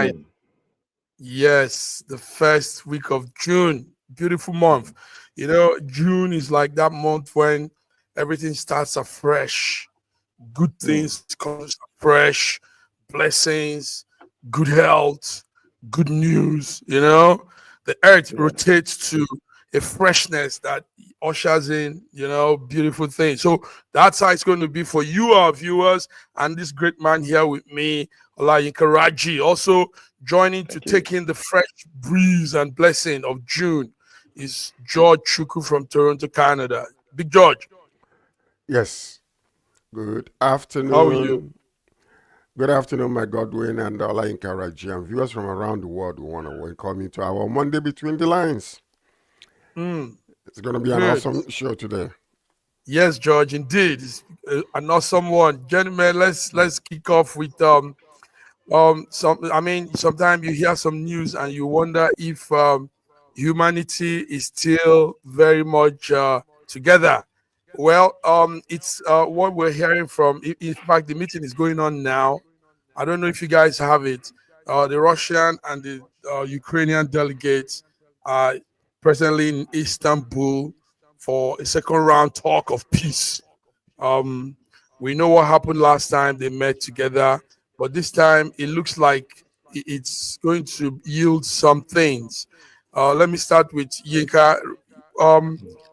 nice. June. Yes, the first week of June. Beautiful month. Mm. You know, June is like that month when everything starts afresh. Good Mm. things comes fresh, blessings, good health, good news. You know, the earth Yeah. rotates to a freshness that ushers in, beautiful things. So that's how it's going to be for you, our viewers, and this great man here with me, Olayinka Raji, also joining to Thank you. take in the fresh breeze and blessing of June is George Chuku from Toronto, Canada. Big George, Yes. Good how are you? afternoon. Good afternoon, my Godwin and Ola Raji, and viewers from around the world. We want to welcome you to our Monday Between the Lines. Mm, It's going to be an good. awesome show today. Yes, George, indeed, it's an awesome one, gentlemen. Let's kick off with some. I mean, sometimes you hear some news and you wonder if humanity is still very much together. Well, it's what we're hearing from. In fact, the meeting is going on now. I don't know if you guys have it. The Russian and the Ukrainian delegates are presently in Istanbul for a second round talk of peace. Um, we know what happened last time they met together, but this time it looks like it's going to yield some things. Let me start with Yinka.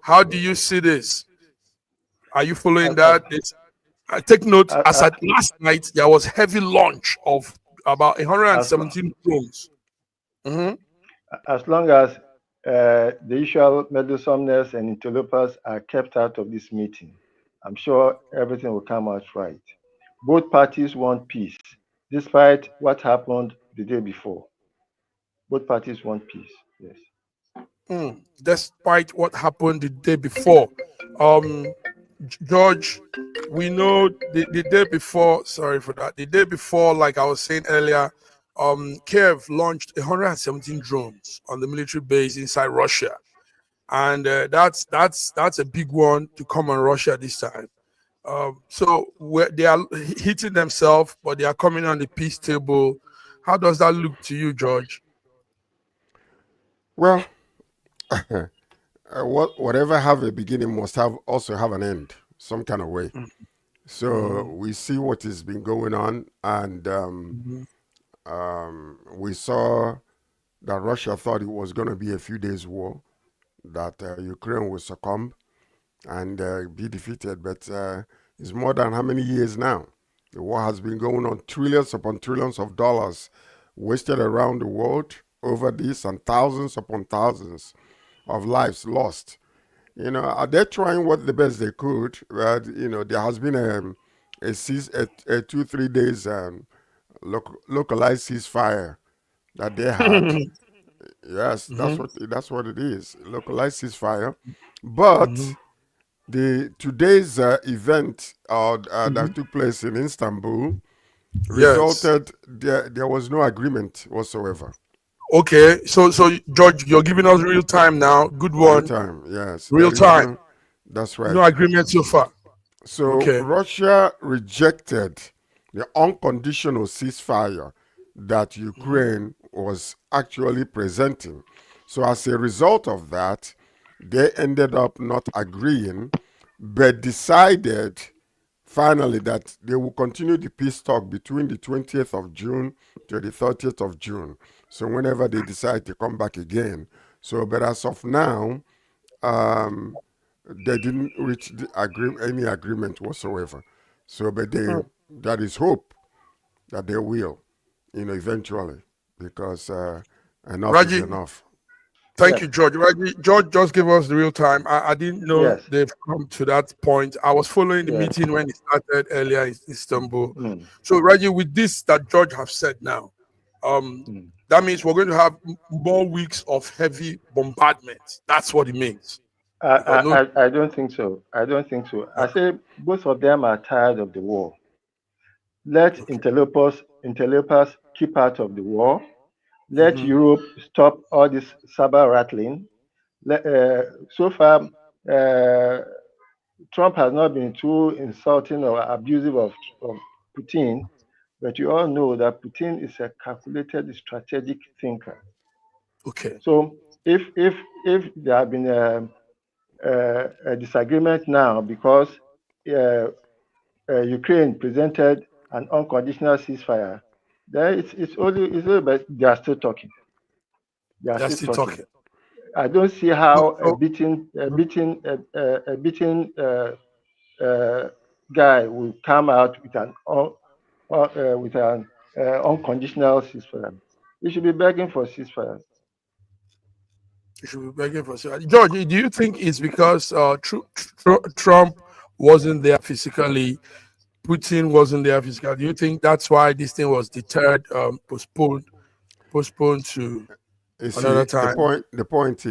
How do you see this? Are you following As, as, that? Take note, as, as at last night, there was heavy launch of about as, 117 drones. Mhm. as long as the usual meddlesomeness and interlopers are kept out of this meeting, I'm sure everything will come out right. Both parties want peace, despite what happened the day before. Both parties want peace. Yes. Despite what happened the day before, um, George, we know the day before. Sorry for that. The day before, like I was saying earlier, Kiev launched 117 drones on the military base inside Russia, and that's a big one to come on Russia this time. So they are hitting themselves, but they are coming on the peace table. How does that look to you, George? Well, whatever have a beginning must have also have an end, some kind of way. So Mm-hmm. we see what has been going on, and Mm-hmm. we saw that Russia thought it was going to be a few days war, that Ukraine would succumb and be defeated. But it's more than how many years now? The war has been going on, trillions upon trillions of dollars wasted around the world over this, and thousands upon thousands of lives lost. They're trying what the best they could, but there has been a 2 3 days localized ceasefire that they had. Yes, Mm-hmm. that's what it is, localized ceasefire. But the today's event Mm-hmm. that took place in Istanbul Yes. resulted there was no agreement whatsoever. Okay. So George, you're giving us real time now. Good Real one. time, yes, Real there is time. no. That's No right. agreement so far. So Okay. Russia rejected the unconditional ceasefire that Mm-hmm. Ukraine was actually presenting. So as a result of that, they ended up not agreeing, but decided finally that they will continue the peace talk between the 20th of June to the 30th of June. So whenever they decide to come back again. So, but as of now, um, they didn't reach any agreement whatsoever. So, but there is hope that they will, eventually, because enough is Raji, enough. thank Yes. you, George. Raji, George just gave us the real time. I didn't know Yes. they've come to that point. I was following the Yes. meeting when it started earlier in Istanbul. Mm. So, Raji, with this that George have said now, um, Mm. that means we're going to have more weeks of heavy bombardment. That's what it means. I, Because no. I don't think so. I don't think so. I say both of them are tired of the war. Let Okay. interlopers keep out of the war. Let Mm-hmm. Europe stop all this saber rattling. So far, uh, Trump has not been too insulting or abusive of Putin. But you all know that Putin is a calculated strategic thinker. Okay. So if there have been a disagreement now because uh, Ukraine presented an unconditional ceasefire, then it's only but they are still talking. They are They're still still talking. talking. I don't see So, how so a beaten uh, guy will come out with an unconditional ceasefire. He should be begging for ceasefire. you should be begging for George, do you think it's because Trump wasn't there physically, Putin wasn't there physically? Do you think that's why this thing was deterred, postponed to You another see, the time? point. The point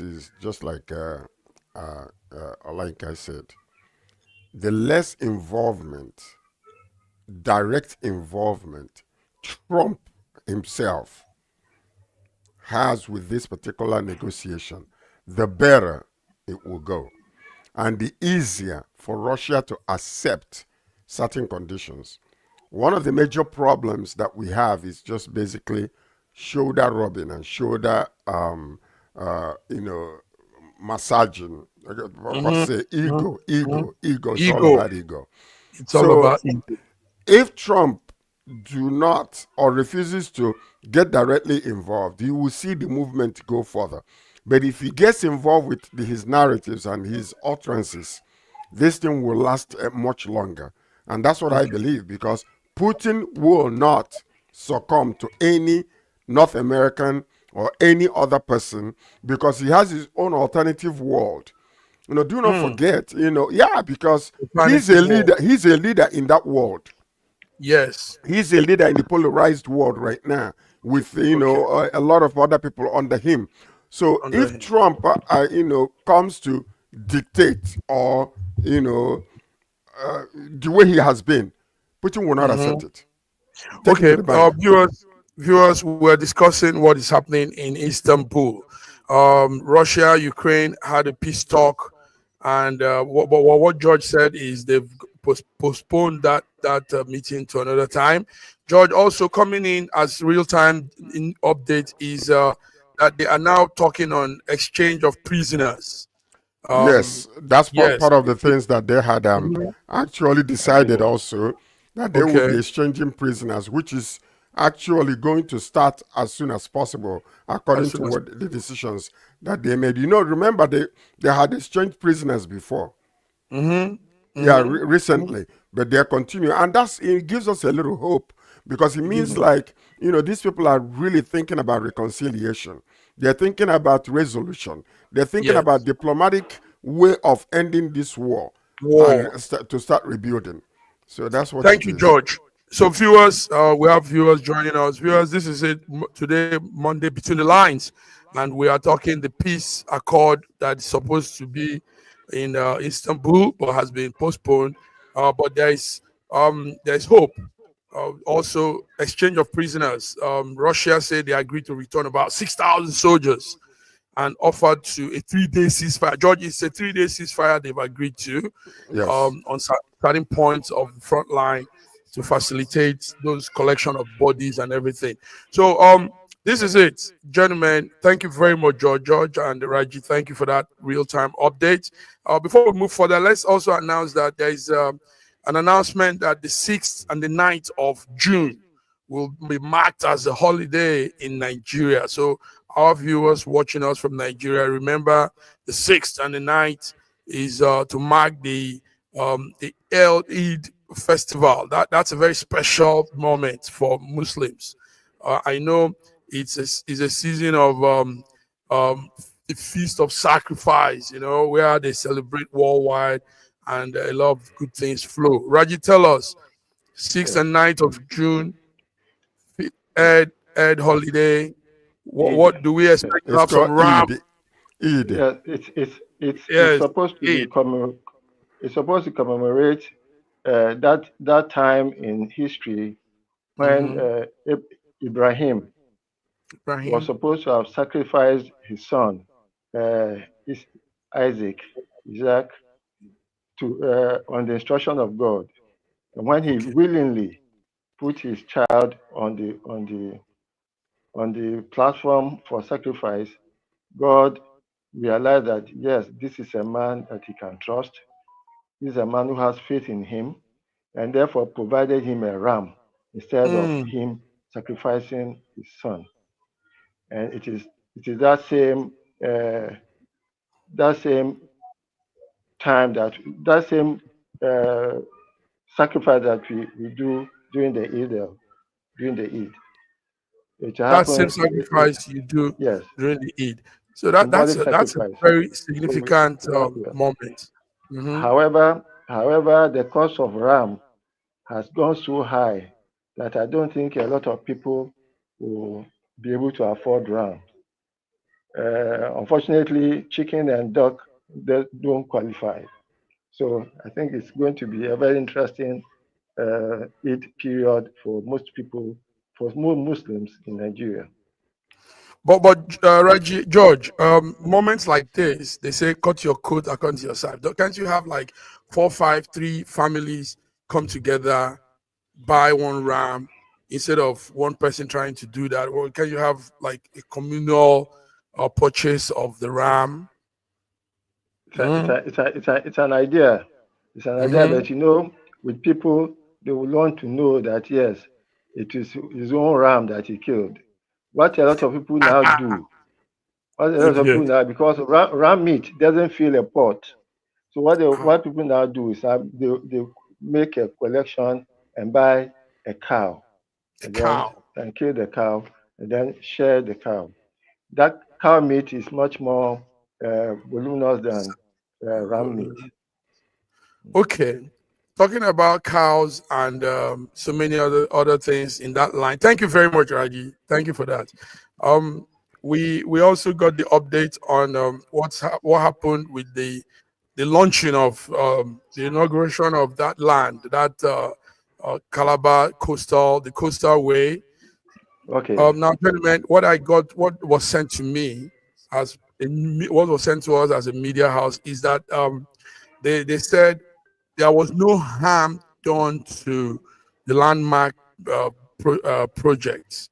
is just like Olenka said. The less involvement, direct involvement, Trump himself has with this particular negotiation, the better it will go, and the easier for Russia to accept certain conditions. One of the major problems that we have is just basically shoulder rubbing and shoulder, you know, massaging. What Hmm. say? Hmm. Ego, Hmm. ego, ego. It's all Ego. about ego. It's all So about ego. if Trump do not or refuses to get directly involved, you will see the movement go further. But if he gets involved with his narratives and his utterances, this thing will last much longer. And that's what I Okay. believe because Putin will not succumb to any North American or any other person because he has his own alternative world. Do not Mm. forget, yeah, because he's a Alternative leader. world. He's a leader in that world. Yes. He's a leader in the polarized world right now with Okay. a lot of other people under him. So Under if him. Trump comes to dictate or you know the way he has been, Putin will not Hmm. accept it. Take him to Okay, the bank. viewers, we're discussing what is happening in Istanbul. Russia, Ukraine had a peace talk, and what George said is they've postponed that meeting to another time. George also coming in as real time in update is that they are now talking on exchange of prisoners. Um, Yes, that's yes. part of the things that they had Mhm. actually decided also that they will Okay. be exchanging prisoners, which is actually going to start as soon as possible, As according soon to as. what the decisions that they made. Remember they had exchanged prisoners before. Hmm. Yeah, Hmm. recently, but they're continuing, and it gives us a little hope because it means like these people are really thinking about reconciliation. They're thinking about resolution. They're thinking about Yes. diplomatic way of ending this war and War. to start rebuilding. So that's what Thank it you, is. George. So, viewers, we have viewers joining us. Viewers, this is it today, Monday, Between the Lines, and we are talking the peace accord that is supposed to be in Istanbul, but has been postponed. But there is hope. Also, exchange of prisoners. Russia said they agreed to return about 6,000 soldiers and offered to a 3-day ceasefire. George, it's a 3-day ceasefire they've agreed to Yes. on certain points of the front line to facilitate those collection of bodies and everything. So this is it, gentlemen. Thank you very much, George and Raji. Thank you for that real-time update. Before we move further, let's also announce that there is an announcement that the 6th and the 9th of June will be marked as a holiday in Nigeria. So our viewers watching us from Nigeria, remember the 6th and the 9th is to mark the El Eid festival. That's a very special moment for Muslims. I know it's a season of um, the feast of sacrifice, where they celebrate worldwide and a lot of good things flow. Raji, tell us, 6th Yes, and 9th of June, Ed holiday. Eid. What do we expect to It's have some called ram? Eid. Eid. Yeah, it's Yes, supposed to be Eid. it's supposed to commemorate that time in history when Mm-hmm. Ibrahim was Ibrahim. supposed to have sacrificed his son, uh, Is- Isaac, Isaac, to on the instruction of God, and when he Okay. willingly. put his child on the platform for sacrifice, God realized that yes, this is a man that he can trust. This is a man who has faith in him, and therefore provided him a ram instead of Mm. him sacrificing his son. And it is uh, that same time that same uh, sacrifice that we do during the Eid. It That same happens. sacrifice you do Yes, during the Eid. So that's symbolic a sacrifice. very So significant yeah. moment. Hmm. However, the cost of ram has gone so high that I don't think a lot of people will be able to afford ram. Unfortunately, chicken and duck they don't qualify. So I think it's going to be a very interesting Eid period for most people, for more Muslims in Nigeria. But Reggie George, moments like this, they say cut your coat according to your size. Can't you have like four, five, three families come together, buy one ram instead of one person trying to do that? Or can you have like a communal purchase of the ram? Mm-hmm. It's an idea. It's an idea, Mm-hmm. but with people, they will want to know that yes, it is his own ram that he killed. What a lot of people now do, what a lot of Okay. people now, because ram meat doesn't fill a pot. So Ah, what people now do is they make a collection and buy a cow a and then cow. and kill the cow and then share the cow. That cow meat is much more voluminous than ram meat. Okay. Talking about cows and so many other things in that line. Thank you very much, Raji. Thank you for that. Um, we also got the update on what happened with the launching of the inauguration of that land, that Calabar coastal, the coastal way. Okay. Now, gentlemen, what was sent to me what was sent to us as a media house is that they said there was no harm done to the landmark projects.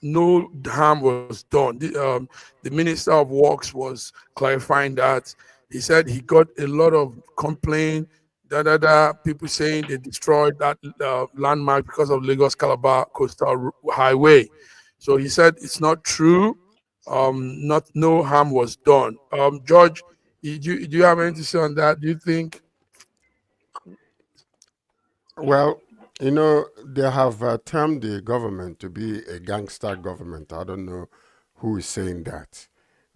No harm was done. The Minister of Works was clarifying that. He said he got a lot of complaint, people saying they destroyed that landmark because of Lagos Calabar Coastal Highway. So he said it's not true. Not no harm was done. George, do you have anything to say on that? Do you think? Well, they have termed the government to be a gangster government. I don't know who is saying that.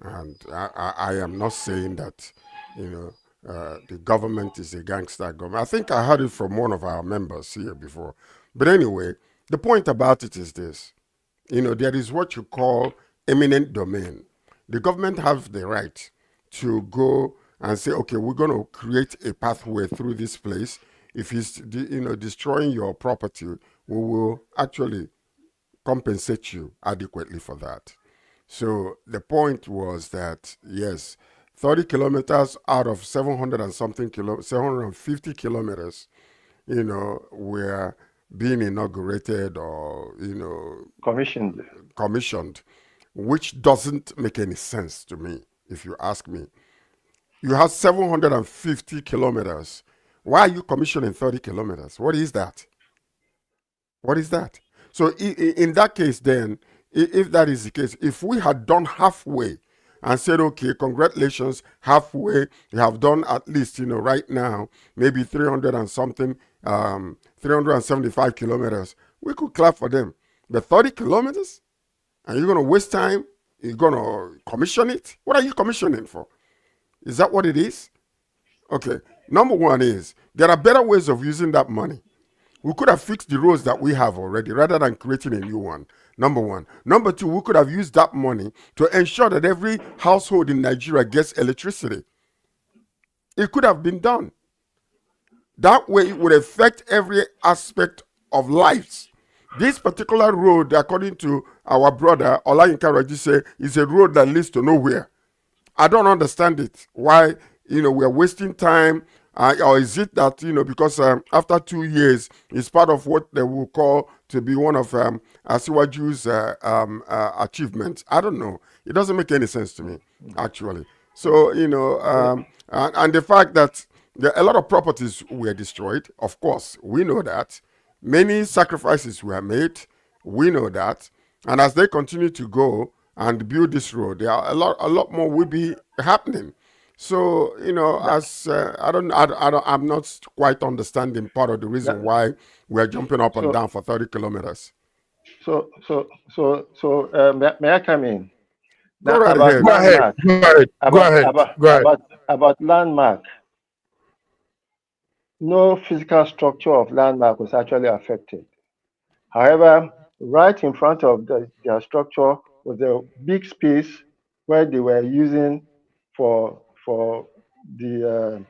And I am not saying that, the government is a gangster government. I think I heard it from one of our members here before. But anyway, the point about it is this. There is what you call eminent domain. The government has the right to go and say, okay, we're going to create a pathway through this place. If it's destroying your property, we will actually compensate you adequately for that. So the point was that yes, 30 kilometers out of 700 and something 750 kilometers, were being inaugurated or Commissioned. commissioned, which doesn't make any sense to me, if you ask me. You have 750 kilometers. Why are you commissioning 30 kilometers? What is that? What is that? So, in that case, then, if that is the case, if we had done halfway and said, okay, congratulations, halfway, you have done at least, right now, maybe 300 and something, 375 kilometers, we could clap for them. But 30 kilometers? And you're going to waste time? You're going to commission it? What are you commissioning for? Is that what it is? Okay. Number one is there are better ways of using that money. We could have fixed the roads that we have already rather than creating a new one. Number one. Number two, we could have used that money to ensure that every household in Nigeria gets electricity. It could have been done. That way, it would affect every aspect of lives. This particular road, according to our brother Olayinka Raji, say, is a road that leads to nowhere. I don't understand it. Why, we're wasting time Or is it that, because after 2 years, it's part of what they will call to be one of Asiwaju's achievements? I don't know. It doesn't make any sense to me, actually. So, and the fact that a lot of properties were destroyed, of course, we know that. Many sacrifices were made, we know that. And as they continue to go and build this road, there are a lot more will be happening. So, That, as I'm not quite understanding part of the that, reason why we are jumping up and so down for 30 kilometers. may I come in Go now right about ahead. Go ahead. landmark? Go ahead. Go About ahead. about Go ahead. about about landmark. No physical structure of landmark was actually affected. However, right in front of their structure was a big space where they were using for the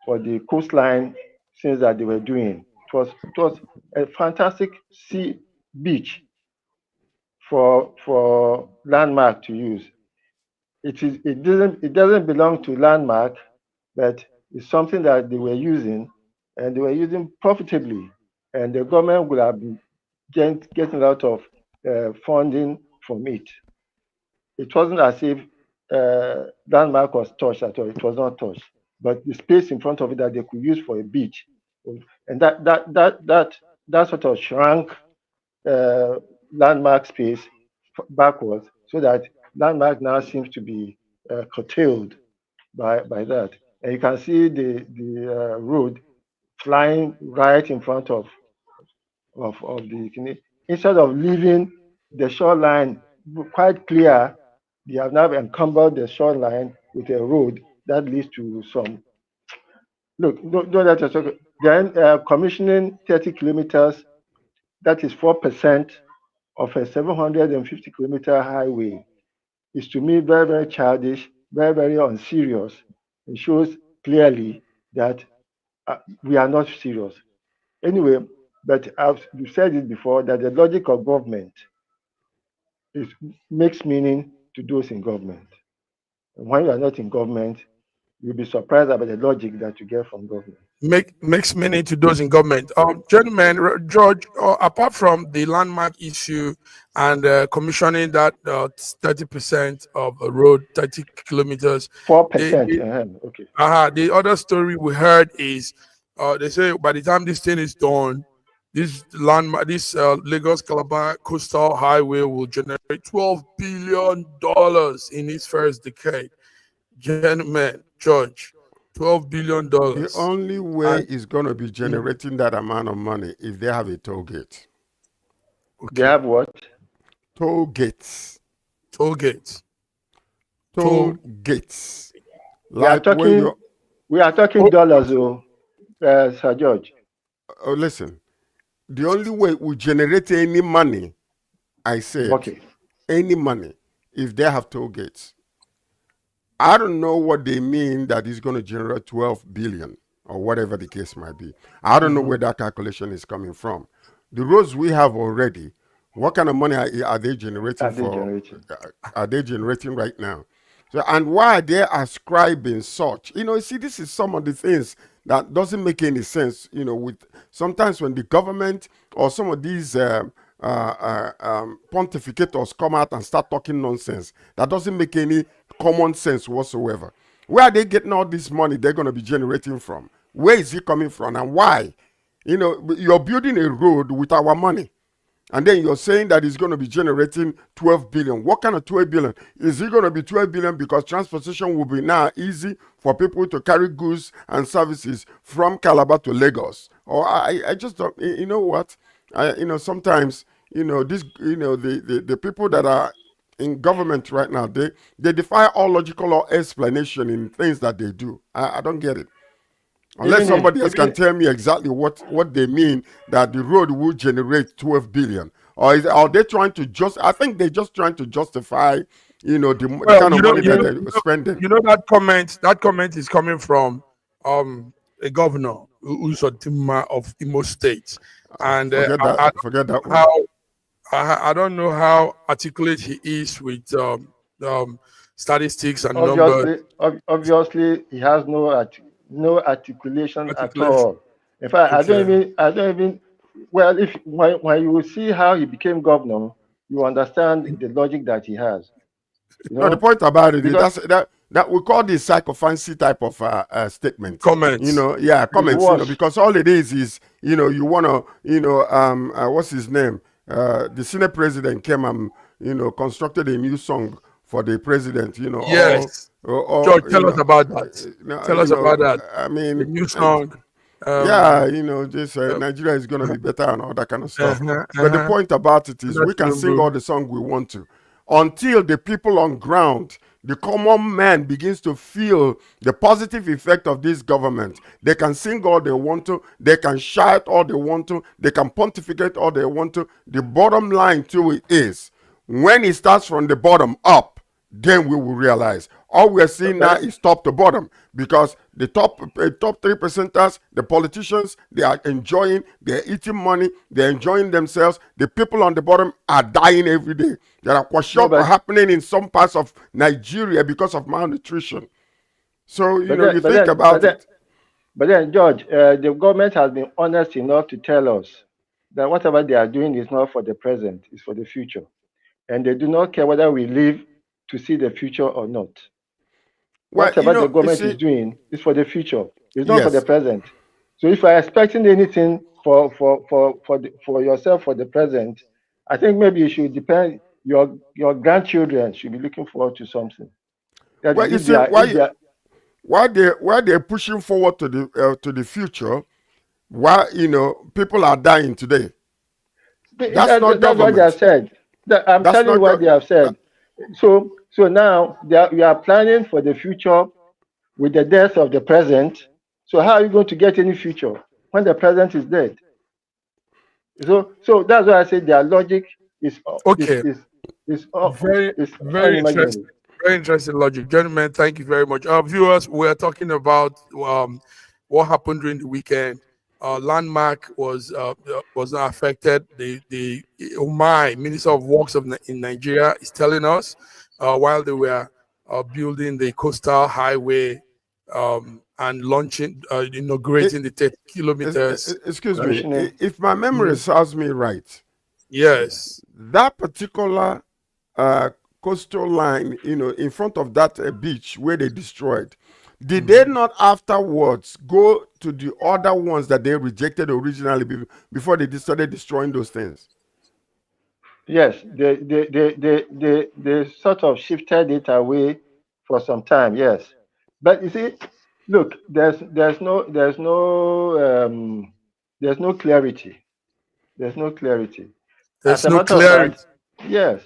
for the coastline things that they were doing. It was a fantastic sea beach for landmark to use. It doesn't belong to landmark, but it's something that they were using, and they were using profitably, and the government would have been getting a lot of funding from it. It wasn't as if landmark was touched at all. It was not touched, but the space in front of it that they could use for a beach, and that sort of shrank uh, landmark space backwards, so that landmark now seems to be curtailed by that. And you can see the road flying right in front of the instead of leaving the shoreline quite clear, they have now encumbered the shoreline with a road that leads to some. Look, don't let us talk. Then commissioning 30 kilometers, that is 4% of a 750-kilometer highway, is to me very, very childish, very, very unserious. It shows clearly that we are not serious. Anyway, but I've said it before that the logic of government is makes meaning to those in government. And when you are not in government, you'll be surprised about the logic that you get from government. Makes meaning to those in government. Gentlemen, George, apart from the landmark issue and commissioning that 30% of a road, 30 kilometers, Four the, percent. the, Okay. the other story we heard is they say by the time this thing is done, this Lagos Calabar coastal highway will generate $12 billion in its first decade. Gentlemen, George, The $12 billion. only way And is going to be mm, generating that amount of money if they have a toll gate. They okay, have what? Toll gates. toll gates, Toll toll. gates. We are Like when talking. you We are talking Oh, dollars, Sir George. listen, the only way we generate any money, I said, Okay. any money, if they have toll gates. I don't know what they mean that is going to generate 12 billion or whatever the case might be. I don't know Hmm. where that calculation is coming from. The roads we have already, what kind of money are they generating Are they for? generating? Are they generating right now? So, and why are they ascribing such? See, this is some of the things that doesn't make any sense. With sometimes when the government or some of these pontificators come out and start talking nonsense that doesn't make any common sense whatsoever. Where are they getting all this money they're going to be generating from? Where is it coming from and why? You're building a road with our money. And then you're saying that it's going to be generating 12 billion. What kind of 12 billion? Is it going to be 12 billion because transportation will be now easy for people to carry goods and services from Calabar to Lagos? Or I just don't, you know what? Sometimes, this, the people that are in government right now, they defy all logical or explanation in things that they do. I don't get it. Unless Even if somebody else can even tell me exactly what they mean that the road will generate 12 billion. Or are they trying to I think they're just trying to justify, the well, kind of money that they're spending. that comment is coming from um a governor who's a Timma of Imo State, and Forget that one. how I don't know how articulate he is with um statistics and numbers. obviously he has no no articulation at Articulation. all. In fact, Okay. I don't even, well, if when you see how he became governor, you understand the logic that he has, you No, the know, point about it is because that we call this psychophancy type of statement. Comments. Yeah, it's comments. worse. Because all it is you wanna, what's his name? The Senate president came and constructed a new song for the president. Yes. All George, tell us about that. no, Tell us about that. I The mean, new song. yeah, Um, this uh, Nigeria is gonna be better and all that kind of stuff. uh-huh, But the uh-huh. point about it is, Under we can sing all Tinubu. the song we want to, until the people on ground, the common man, begins to feel the positive effect of this government. They can sing all they want to, they can shout all they want to, they can pontificate all they want to. The bottom line to it is, when it starts from the bottom up, then we will realize all we're seeing now But is top to bottom, because the top 3 percenters, the politicians, they are enjoying, they're eating money, they're enjoying themselves. The people on the bottom are dying every day. There are no, kwashiorkor but happening in some parts of Nigeria because of malnutrition. So but you then but think then but about then it. but then, George, the government has been honest enough to tell us that whatever they are doing is not for the present, it's for the future, and they do not care whether we live to see the future or not. Well, Whatever the you government is see, doing is for the future. It's not for the yes. present. So if you're expecting anything for yourself for the present, I think maybe you should depend your grandchildren should be looking forward to something. That Well, is you if see, they are if they are why they're pushing forward to the future, why people are dying today. That's not that's what they have government. said. I'm That's telling you not what go- they have that, said. So now we are planning for the future with the death of the present. So how are you going to get any future when the present is dead? So that's why I say their logic is Okay. is Very, is very interesting. unimaginable. Very interesting logic. Gentlemen, thank you very much. Viewers, we're talking about what happened during the weekend. Landmark was not affected. The Umai, Minister of Works in Nigeria, is telling us while they were building the coastal highway and launching, it, inaugurating the 30 kilometers. excuse me, Commissioning. if my memory Mhm. serves me right, Yes. that particular uh, coastal line, in front of that beach where they destroyed, did they Mhm. not afterwards go to the other ones that they rejected originally before they started destroying those things? Yes, they sort of shifted it away for some time. Yes, but you see, look, there's no clarity. There's no clarity. As There's a no matter of clarity. fact, yes,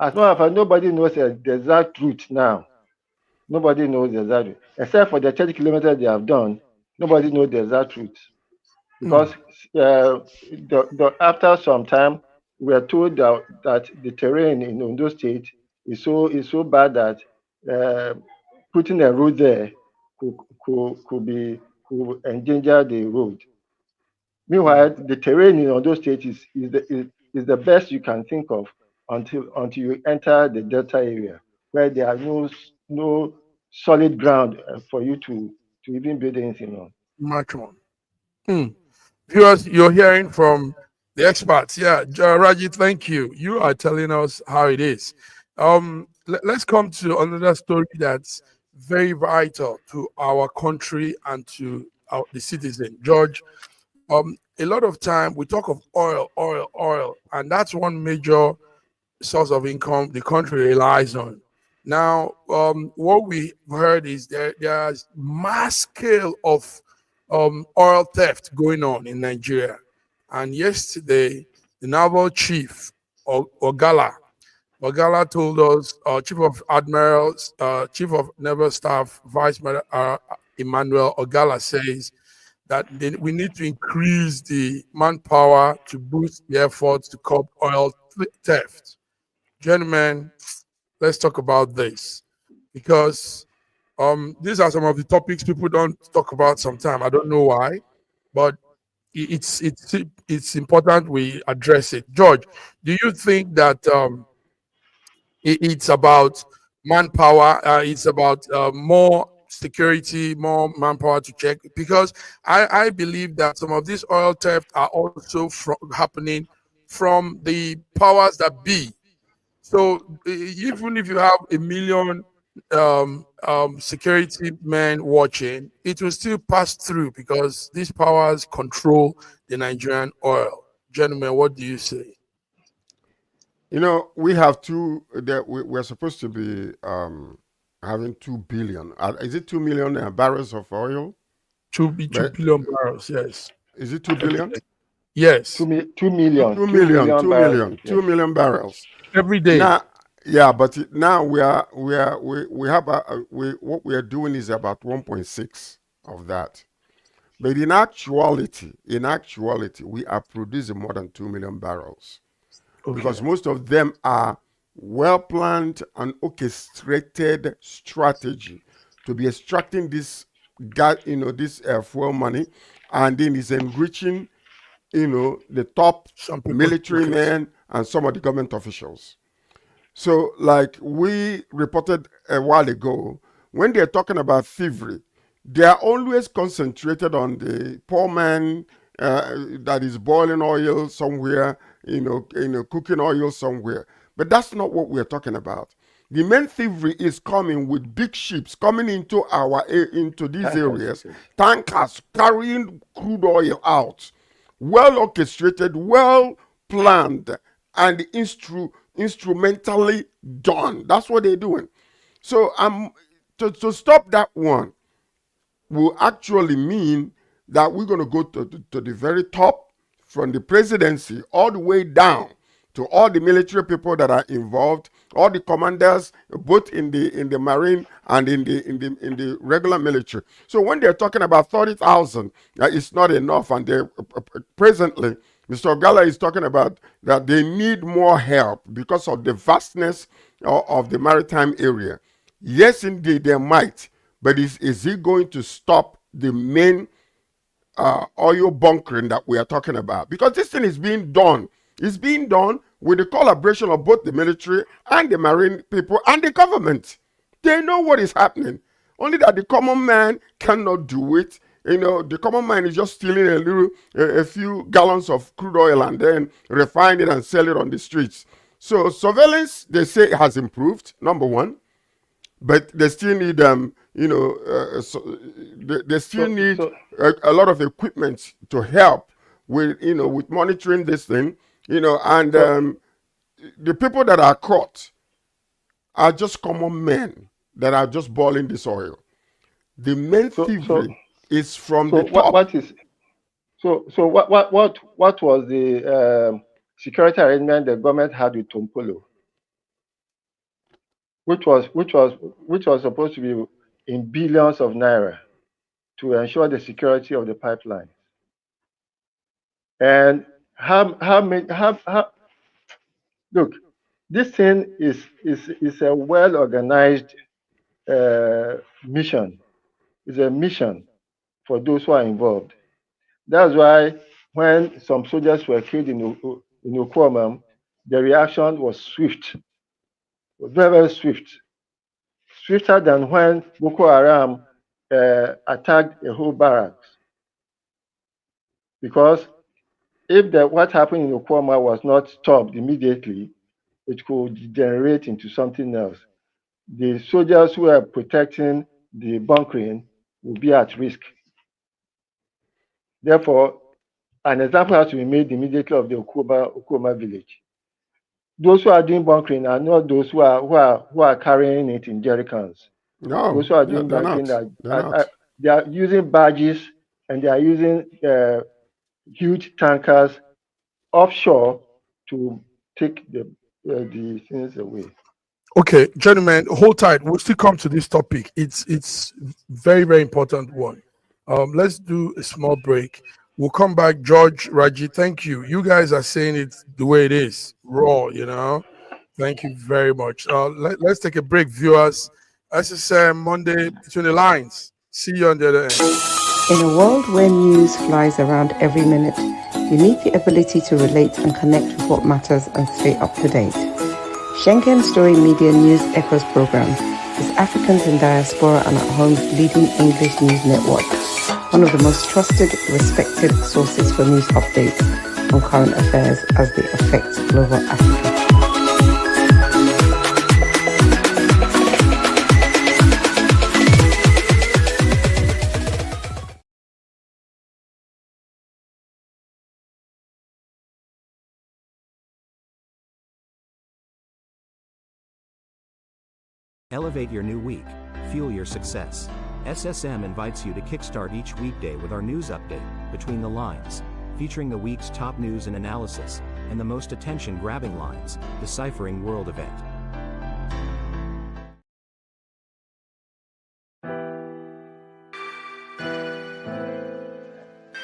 as a matter of fact, nobody knows the exact route now. Nobody knows the exact route. Except for the 30 kilometers they have done, nobody knows the exact route. Hmm. Because after some time, we are told that the terrain in Ondo State is so bad that uh, putting a road there could, could endanger the road. Hmm. Meanwhile, the terrain in Ondo State is the best you can think of until you enter the Delta area, where there are no solid ground for you to even build anything on. Much more. Hmm. Viewers, you're hearing from the experts. Yeah, Raji, thank you. You are telling us how it is. Let's come to another story that's very vital to our country and to the citizen. George, a lot of time we talk of oil, oil, oil, and that's one major source of income the country relies on. Now, what we heard is there's mass scale of oil theft going on in Nigeria. And yesterday, the naval chief, Ogala told us, Chief of Admirals, Chief of Naval Staff, Emmanuel Ogala says that we need to increase the manpower to boost the efforts to curb oil theft. Gentlemen, let's talk about this because these are some of the topics people don't talk about sometimes. I don't know why, but it's important we address it. George, do you think that it's about manpower? It's about more security, more manpower to check, because I believe that some of these oil theft are also happening from the powers that be. So even if you have a million security men watching, it will still pass through because these powers control the Nigerian oil. Gentlemen, what do you say? We have two. We're supposed to be having 2 billion. Is it 2 million barrels of oil? Two But billion barrels, yes, is it 2 billion? every day. Yes, 2 million, Two 2 million, million two barrels. million, Yes. 2 million barrels. every day. Now, yeah, but now we have what we are doing is about 1.6 of that. But in actuality, we are producing more than 2 million barrels Okay, because most of them are well planned and orchestrated strategy to be extracting this gas, this fuel money, and then is enriching, the top some people's military pockets. men and some of the government officials. So, like we reported a while ago, when they're talking about thievery, they are always concentrated on the poor man that is boiling oil somewhere, cooking oil somewhere. But that's not what we're talking about. The main thievery is coming with big ships coming into these Tankers, areas, yes. tankers carrying crude oil out, well orchestrated, well planned, and instrumentally done. That's what they're doing. So to stop that one will actually mean that we're going to go to the very top, from the presidency all the way down to all the military people that are involved, all the commanders, both in the marine and in the regular military. So when they're talking about 30,000, it's not enough, and they presently, Mr. Ogala is talking about that they need more help because of the vastness of the maritime area. Yes, indeed, they might, but is it going to stop the main oil bunkering that we are talking about? Because this thing is being done. It's being done with the collaboration of both the military and the marine people and the government. They know what is happening. Only that the common man cannot do it. The common man is just stealing a few gallons of crude oil and then refine it and sell it on the streets. So surveillance, they say, has improved. Number one, but they still need they still So, need so, a lot of equipment to help with monitoring this thing, and so, the people that are caught are just common men that are just boiling this oil. The main so, so, thievery is from so the what, top. what is, what was the security arrangement the government had with Tompolo, which was supposed to be in billions of naira to ensure the security of the pipeline? And how many, look, this thing is a well organized mission. It's a mission for those who are involved. That's why when some soldiers were killed in Okwama, the reaction was swift, very, very swift, swifter than when Boko Haram attacked a whole barracks. Because if what happened in Okwama was not stopped immediately, it could degenerate into something else. The soldiers who are protecting the bunkering will be at risk. Therefore, an example has to be made immediately of the Okuma village. Those who are doing bunkering are not those who are carrying it in jerry cans. Those No, who are they're, doing they're bunkering not. They're are not. they are using barges, and they are using huge tankers offshore to take the things away. Okay, gentlemen, hold tight. We'll still come to this topic. It's very very important one. Let's do a small break. We'll come back. George, Raji, thank you. You guys are saying it the way it is, raw. Thank you very much. Let's take a break, viewers. SSM Monday between the lines. See you on the other end. In a world where news flies around every minute, you need the ability to relate and connect with what matters and stay up to date. Schengen Story Media News Echoes program is Africans in Diaspora and at Home's leading English news network, one of the most trusted, respected sources for news updates on current affairs as they affect global Africa. Elevate your new week. Fuel your success. SSM invites you to kickstart each weekday with our news update, Between the Lines, featuring the week's top news and analysis, and the most attention-grabbing lines, deciphering world event.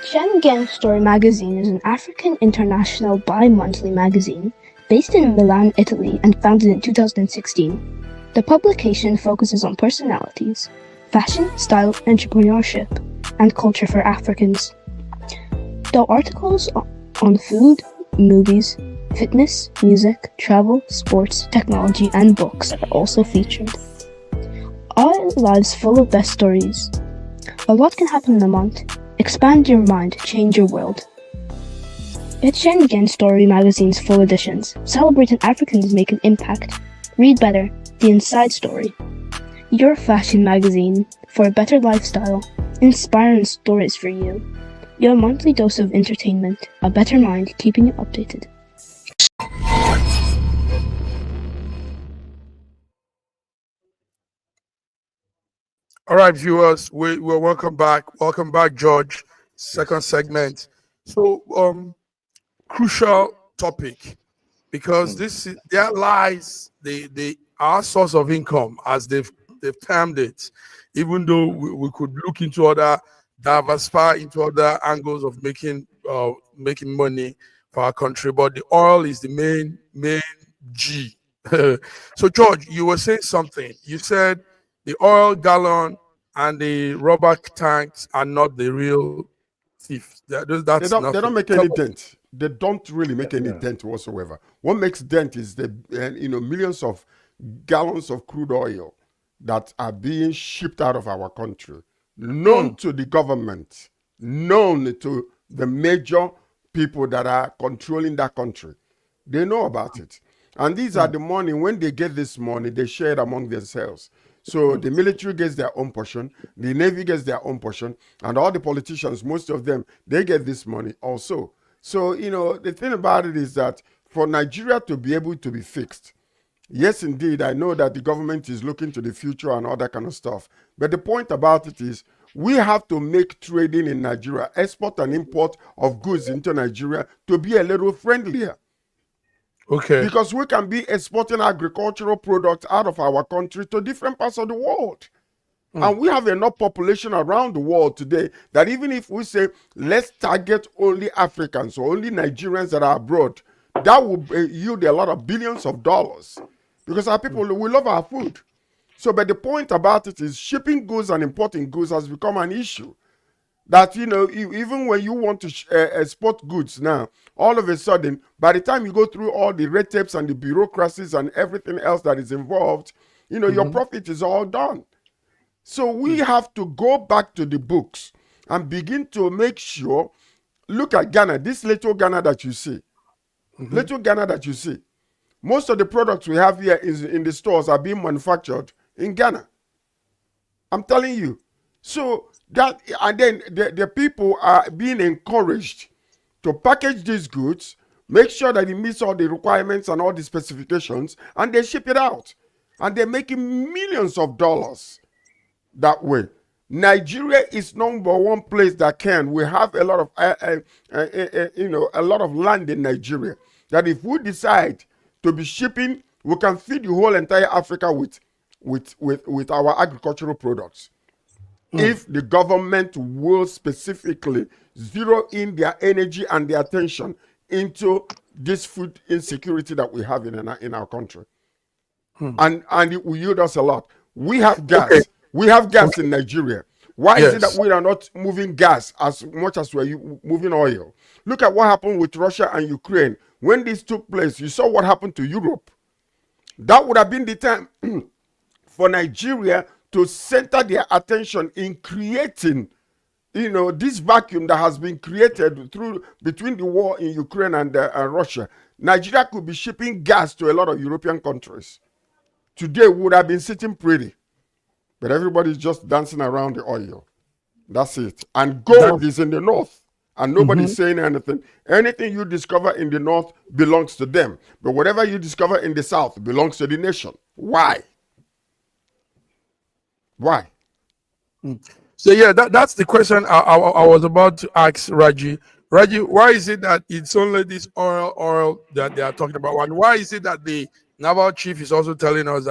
Schengen Story magazine is an African international bi-monthly magazine based in Milan, Italy, and founded in 2016. The publication focuses on personalities, fashion, style, entrepreneurship, and culture for Africans. Though articles on food, movies, fitness, music, travel, sports, technology, and books are also featured. Our lives full of best stories. A lot can happen in a month. Expand your mind, change your world. Get Schengen Story magazine's full editions. Celebrating Africans make an impact. Read better. The Inside Story. Your fashion magazine for a better lifestyle, inspiring stories for you. Your monthly dose of entertainment, a better mind keeping you updated. All right, viewers, we're welcome back. Welcome back, George. Second segment. So, crucial topic, because there lies the our source of income, as they've termed it. Even though we could look into other diversify into other angles of making money for our country, but the oil is the main G. So, George, you were saying something. You said the oil gallon and the rubber tanks are not the real thief. They That's don't. They nothing. don't make any dent. They don't really make any Yeah. dent whatsoever. What makes dent is the millions of gallons of crude oil that are being shipped out of our country, known to the government, known to the major people that are controlling that country. They know about it. And these are the money, when they get this money, they share it among themselves. So the military gets their own portion, the Navy gets their own portion, and all the politicians, most of them, they get this money also. So, the thing about it is that for Nigeria to be able to be fixed, yes, indeed, I know that the government is looking to the future and all that kind of stuff. But the point about it is we have to make trading in Nigeria, export and import of goods into Nigeria, to be a little friendlier. Okay. Because we can be exporting agricultural products out of our country to different parts of the world. And we have enough population around the world today that even if we say, let's target only Africans or only Nigerians that are abroad, that will yield a lot of billions of dollars. Because our people, we love our food. So, but the point about it is shipping goods and importing goods has become an issue. That, even when you want to export goods now, all of a sudden, by the time you go through all the red tapes and the bureaucracies and everything else that is involved, your profit is all done. So we have to go back to the books and begin to make sure, look at Ghana, this little Ghana that you see, most of the products we have here in the stores are being manufactured in Ghana. I'm telling you. So that, and then the people are being encouraged to package these goods, make sure that it meets all the requirements and all the specifications, and they ship it out. And they're making millions of dollars that way. Nigeria is number one place that can. We have a lot of, a lot of land in Nigeria. That if we decide to be shipping, we can feed the whole entire Africa with our agricultural products. If the government will specifically zero in their energy and their attention into this food insecurity that we have in our country. And it will yield us a lot. We have gas. Okay. We have gas in Nigeria. Why is it Yes. that we are not moving gas as much as we're moving oil? Look at what happened with Russia and Ukraine. When this took place, you saw what happened to Europe. That would have been the time for Nigeria to center their attention in creating, this vacuum that has been created through between the war in Ukraine and Russia. Nigeria could be shipping gas to a lot of European countries. Today we would have been sitting pretty, but everybody's just dancing around the oil. That's it. And gold is in the north, and nobody's saying anything. Anything you discover in the north belongs to them, but whatever you discover in the south belongs to the nation. Why? Why? So yeah, that's the question I was about to ask Raji. Raji, why is it that it's only this oil that they are talking about? And why is it that the naval chief is also telling us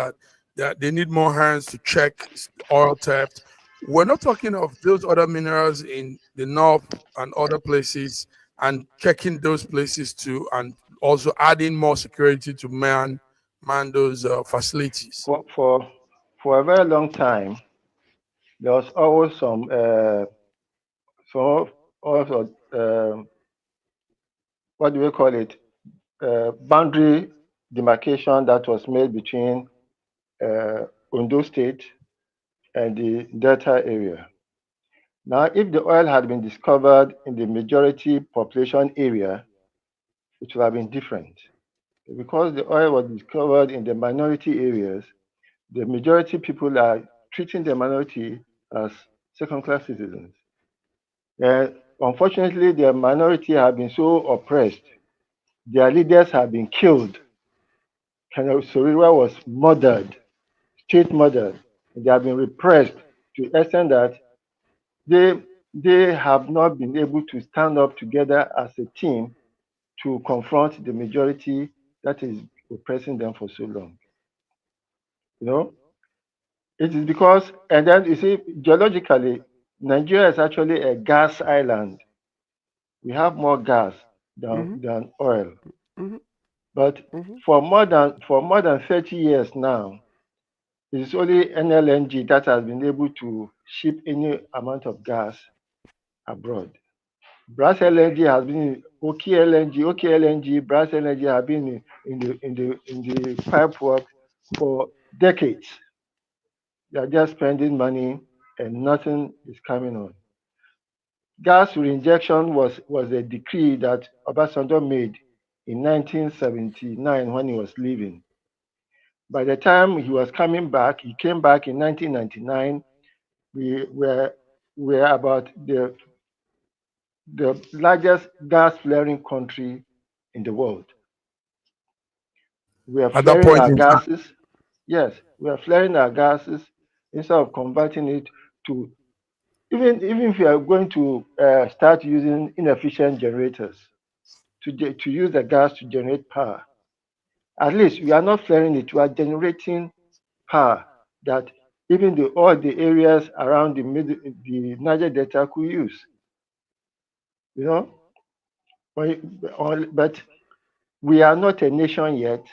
that they need more hands to check oil theft? We're not talking of those other minerals in the north and other places, and checking those places too, and also adding more security to man those facilities. For a very long time, there was always some also what do we call it, boundary demarcation that was made between Ondo State and the Delta area. Now, if the oil had been discovered in the majority population area, it would have been different. Because the oil was discovered in the minority areas, the majority people are treating the minority as second-class citizens. And unfortunately, the minority have been so oppressed. Their leaders have been killed. Sorira was murdered, straight murdered. They have been repressed to the extent that they have not been able to stand up together as a team to confront the majority that is oppressing them for so long. You know, it is because, and then you see, geologically, Nigeria is actually a gas island. We have more gas than oil. But for more than 30 years now, it is only NLNG that has been able to ship any amount of gas abroad. Brass LNG has been OK LNG, Brass LNG have been in the pipe work for decades. They are just spending money and nothing is coming on. Gas reinjection was a decree that Obasanjo made in 1979 when he was leaving. By the time he was coming back, he came back in 1999. We were about the largest gas flaring country in the world. We are At that flaring point our in time. gases. Yes, we are flaring our gases instead of converting it to, even if we are going to start using inefficient generators to use the gas to generate power. At least we are not flaring it, we are generating power that even all the areas around the Niger Delta could use. You know, but we are not a nation yet,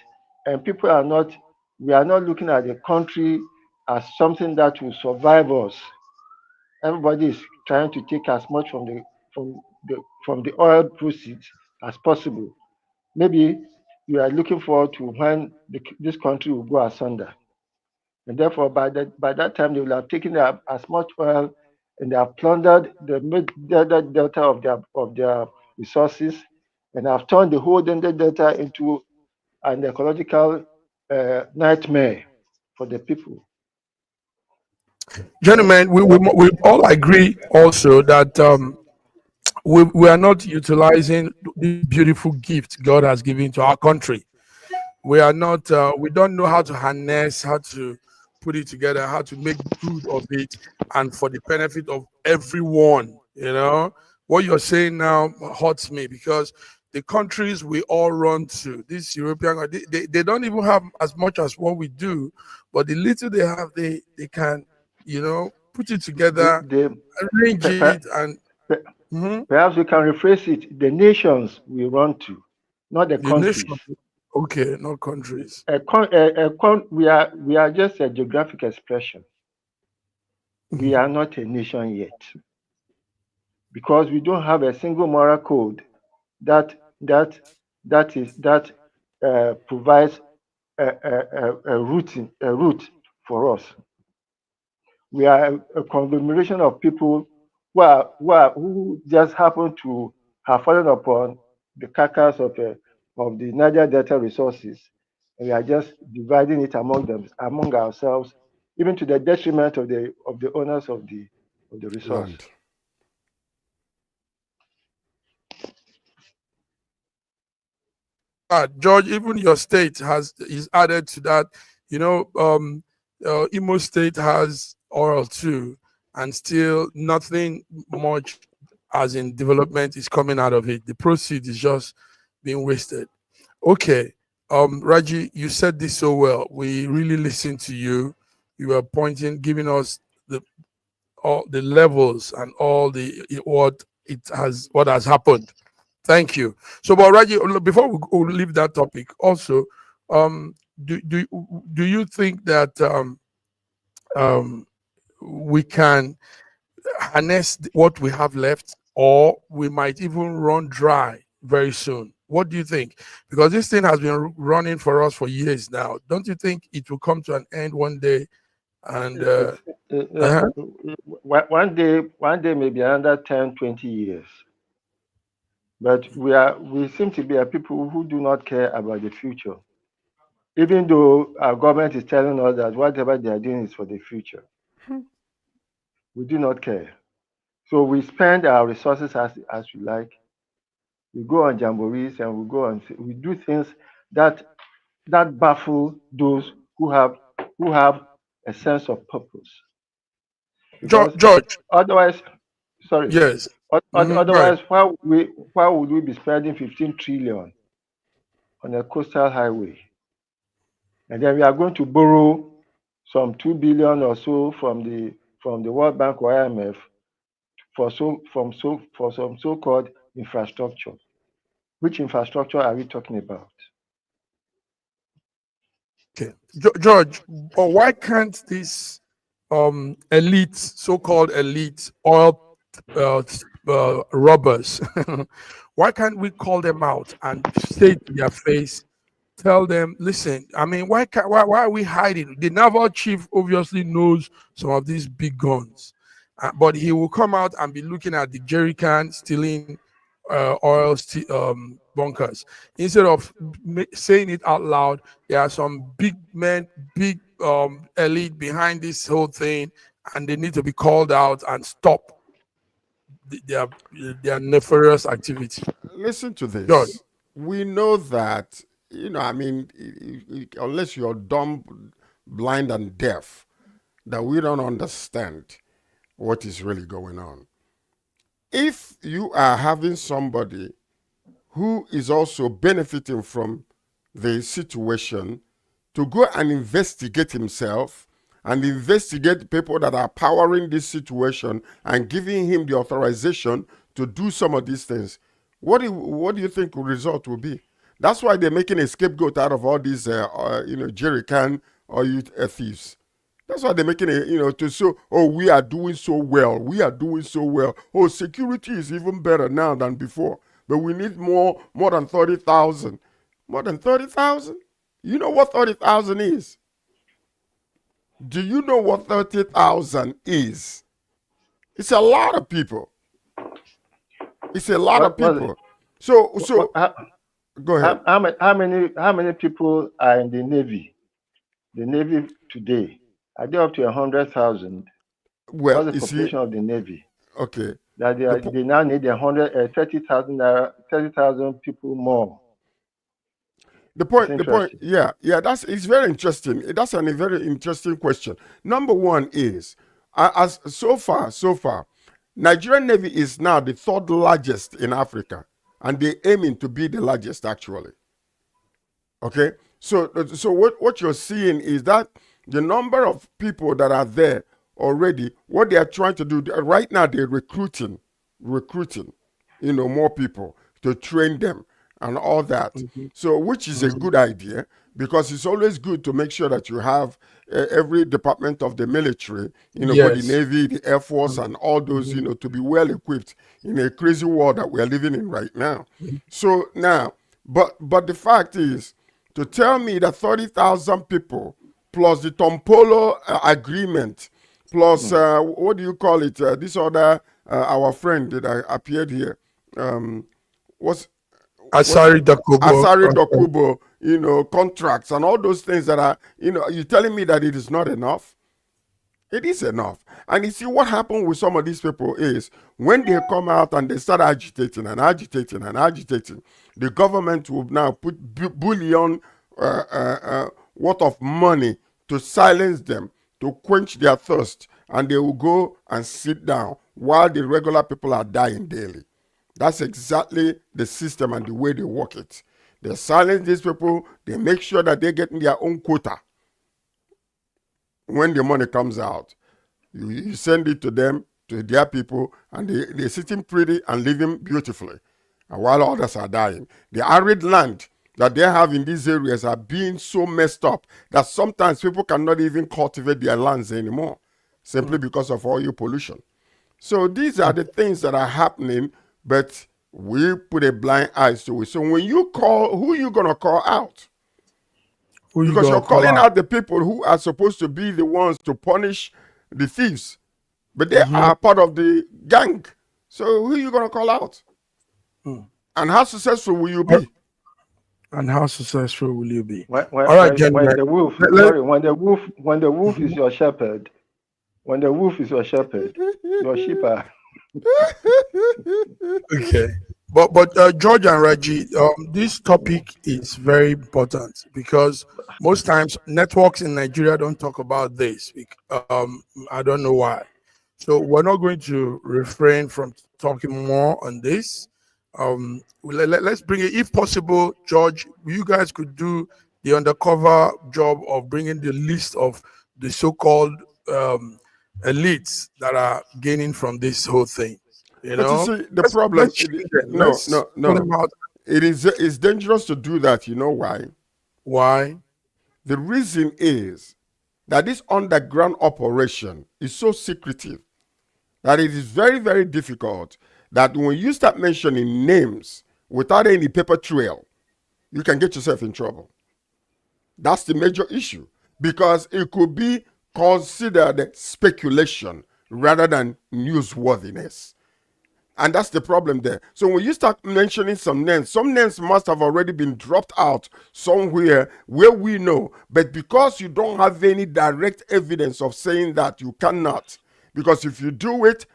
and we are not looking at the country as something that will survive us. Everybody is trying to take as much from the oil proceeds as possible. Maybe we are looking forward to when this country will go asunder. And therefore, by that time, they will have taken as much oil and they have plundered the delta of their resources and have turned the whole delta into an ecological nightmare for the people. You know? Gentlemen, we all agree also that we are not utilizing this beautiful gift God has given to our country. We are not, we don't know how to harness, how to put it together, how to make good of it, and for the benefit of everyone. What you're saying now hurts me, because the countries we all run to, this European, they don't even have as much as what we do, but the little they have, they can, put it together, The, arrange the, it, and mhm, Perhaps we can rephrase it: the nations we run to, not the the nation. countries. Okay, not countries. We are just a geographic expression. We are not a nation yet because we don't have a single moral code that that that provides a route for us. We are a conglomeration of people who just happen to have fallen upon the carcass of the Niger Delta resources, and we are just dividing it among ourselves, even to the detriment of the owners of the resource. Land. George, even your state is added to that. You know, Imo State has oil too, and still nothing much, as in development, is coming out of it. The proceeds is just being wasted. Okay, Raji, you said this so well. We really listened to you. You were pointing, giving us the all the levels and all the what has happened. Thank you. So, but Raji, before we leave that topic, also, um, do you think that um, we can harness what we have left, or we might even run dry very soon? What do you think? Because this thing has been running for us for years now. Don't you think it will come to an end one day? And uh-huh. One day, maybe another 10, 20 years. But we seem to be a people who do not care about the future, even though our government is telling us that whatever they are doing is for the future. We do not care. So we spend our resources as we like. We go on jamborees and we do things that baffle those who have a sense of purpose. Because George, otherwise, sorry, yes. Go ahead. otherwise, why would we be spending 15 trillion on a coastal highway, and then we are going to borrow some 2 billion or so from the World Bank or IMF for some so-called infrastructure. Which infrastructure are we talking about? Okay, George, but why can't this elite, so-called elite oil uh, robbers, why can't we call them out and say to their face, tell them, listen, I mean, why are we hiding? The naval chief obviously knows some of these big guns, but he will come out and be looking at the jerry can stealing bunkers. Instead of saying it out loud, there are some big men, big elite behind this whole thing, and they need to be called out and stop their nefarious activity. Listen to George. this. We know that, I mean, unless you're dumb, blind, and deaf, that we don't understand what is really going on. If you are having somebody who is also benefiting from the situation to go and investigate himself and investigate people that are powering this situation and giving him the authorization to do some of these things, what do you think the result will be? That's why they're making a scapegoat out of all these, jerry can or thieves. That's why they're making it, to show, oh, we are doing so well. We are doing so well. Oh, security is even better now than before. But we need more than 30,000. More than 30,000? You know what 30,000 is? Do you know what 30,000 is? It's a lot of people. It's a lot of What was it? people. So go ahead. How many people are in the Navy? The Navy today, are they up to 100,000? Well, What's the you see, population of the Navy? okay. That they now need 30,000 people more. The point, yeah, it's very interesting. That's a very interesting question. Number one is, as so far, Nigerian Navy is now the third largest in Africa, and they're aiming to be the largest actually. Okay, so what you're seeing is that the number of people that are there already, what they are trying to do right now, they're recruiting, more people to train them and all that. Mhm. So, which is a good idea because it's always good to make sure that you have every department of the military, both the Yes. Navy, the Air Force, and all those, Mhm. to be well equipped in a crazy world that we are living in right now. Mhm. So now, but the fact is, to tell me that 30,000 people plus the Tompolo agreement, plus what do you call it? This other our friend that appeared here. What's what's Asari Dakobo. Asari Dokubo, contracts and all those things that are, you're telling me that it is not enough? It is enough. And you see, what happened with some of these people is when they come out and they start agitating and agitating and agitating, the government will now put bullion worth of money to silence them, to quench their thirst, and they will go and sit down while the regular people are dying daily. That's exactly the system and the way they work it. They silence these people, they make sure that they're getting their own quota. When the money comes out, you send it to them, to their people, and they're sitting pretty and living beautifully. And while others are dying, the arid land that they have in these areas are being so messed up that sometimes people cannot even cultivate their lands anymore, simply because of oil pollution. So these are the things that are happening, but we put a blind eye to it. So when you call, who are you going to call out? Who you Because gonna you're call calling out? out the people who are supposed to be the ones to punish the thieves, but they are part of the gang. So who are you going to call out? And how successful will you be? And how successful will you be? When, All right, gentlemen. the wolf, Let- sorry, when the wolf is your shepherd, when the wolf is your shepherd, your sheep are. okay. But George and Reggie, this topic is very important because most times networks in Nigeria don't talk about this. I don't know why. So we're not going to refrain from talking more on this. Let's bring it, if possible, George. You guys could do the undercover job of bringing the list of the so-called elites that are gaining from this whole thing. You But you know, see, the problem, let's change them. no, Let's no, put them no. out. It's dangerous to do that. You know why? Why? The reason is that this underground operation is so secretive that it is very, very difficult that when you start mentioning names without any paper trail, you can get yourself in trouble. That's the major issue, because it could be considered speculation rather than newsworthiness. And that's the problem there. So when you start mentioning some names must have already been dropped out somewhere where we know. But because you don't have any direct evidence of saying that, you cannot. Because if you do it,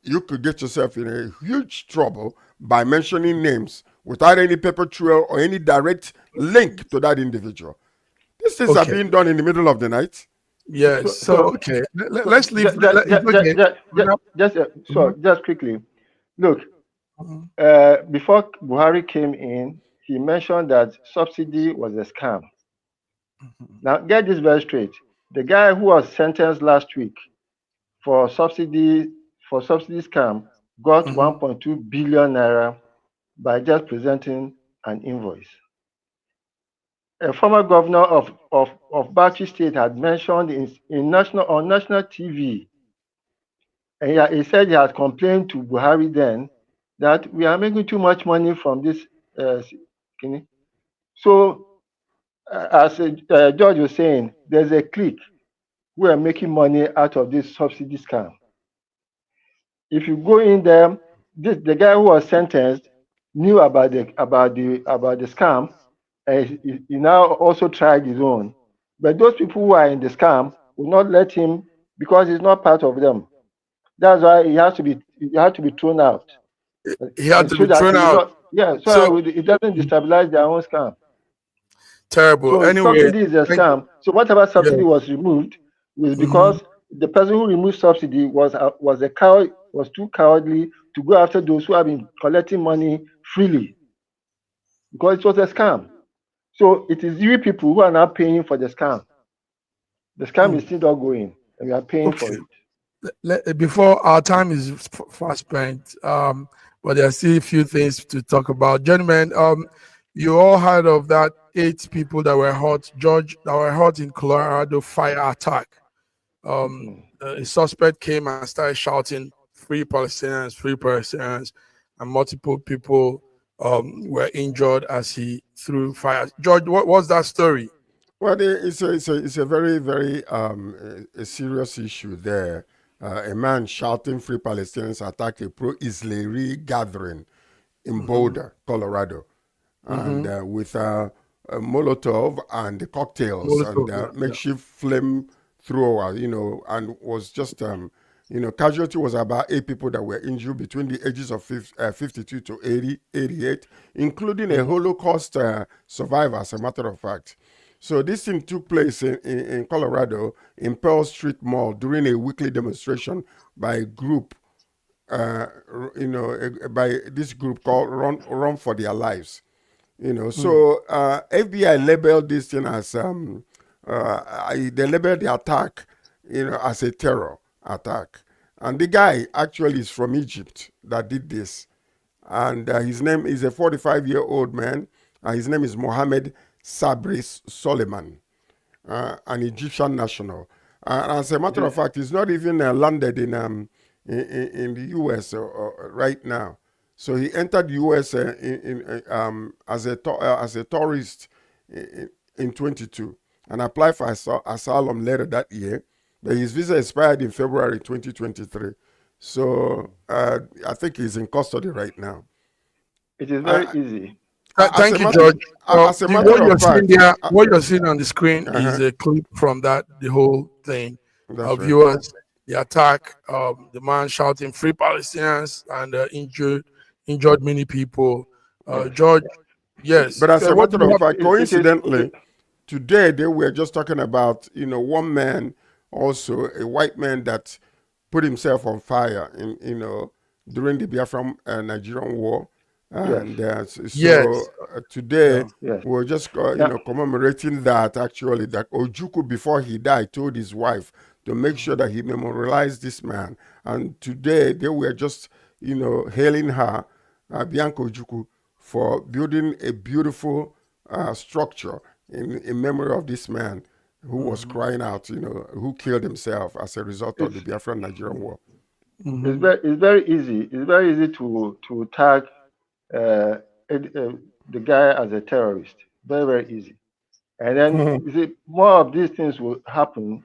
you could get yourself in a huge trouble by mentioning names without any paper trail or any direct link to that individual. These things are Okay. being done in the middle of the night. Yes. So okay. Let's leave. Just quickly, look. Before Buhari came in, he mentioned that subsidy was a scam. Now, get this very straight. The guy who was sentenced last week for subsidy scam got 1.2 billion naira by just presenting an invoice. A former governor of Bauchi State had mentioned on national TV, and he said he had complained to Buhari then that we are making too much money from this. So, as George was saying, there's a clique who are making money out of this subsidy scam. If you go in there, the guy who was sentenced knew about the scam, and he now also tried his own. But those people who are in the scam will not let him, because he's not part of them. That's why he had to be thrown out. He had to So be that thrown he will out. not, So it doesn't destabilize their own scam. terrible. So Anyway, subsidy is a scam. So whatever subsidy was removed was because the person who removed subsidy was a coward, was too cowardly to go after those who have been collecting money freely, because it was a scam. So it is you people who are now paying for the scam. The scam is still ongoing, and we are paying for it. Before our time is fast spent, but there are still a few things to talk about, gentlemen. You all heard of that 8 people that were hurt, George, that were hurt in Colorado fire attack. A suspect came and started shouting, "Free Palestinians, free Palestinians," and multiple people were injured as he threw fire. George, what was that story? Well, it's a very, very a serious issue there. A man shouting "Free Palestinians" attacked a pro-Israeli gathering in Mm-hmm. Boulder, Colorado, and Mm-hmm. with a Molotov and the cocktails and Molotov, yeah, yeah. makeshift flame thrower, and was just, casualty was about 8 people that were injured between the ages of 52 to 80, 88, including a Mm-hmm. Holocaust survivor, as a matter of fact. So this thing took place in Colorado in Pearl Street Mall during a weekly demonstration by a group, uh, by this group called Run for Their Lives. Mm. So FBI labeled this thing as they labeled the attack, as a terror attack. And the guy actually is from Egypt that did this, and his name is a 45-year-old man. His name is Mohammed Sabri Soleiman, an Egyptian national. As a matter of fact, he's not even landed in the U.S. Right now. So he entered the U.S. As a tourist in 22 and applied for asylum later that year. But his visa expired in February 2023. So I think he's in custody right now. It is very I, easy. as a Thank you, matter George. as a matter What of you're seeing fact, there, what you're seeing on the screen is uh-huh, a clip from the whole thing. that's right. Viewers, the attack, the man shouting "Free Palestinians" and injured many people. Yes. George, yes. But as a What do matter you of have? fact, It is. coincidentally, today they were just talking about, one man, also a white man that put himself on fire during the Biafran Nigerian war. Yes. And Yes. today Yeah. Yes. we're just Now, commemorating that, actually, that Ojuku, before he died, told his wife to make sure that he memorialized this man. And today they were just hailing her, Bianca Ojuku, for building a beautiful structure in memory of this man who was Mm-hmm. crying out, who killed himself as a result of the it's Biafran Nigerian war. it's Mm-hmm. very easy. It's very easy to tag uh, the guy as a terrorist. Very easy. And then you see more of these things will happen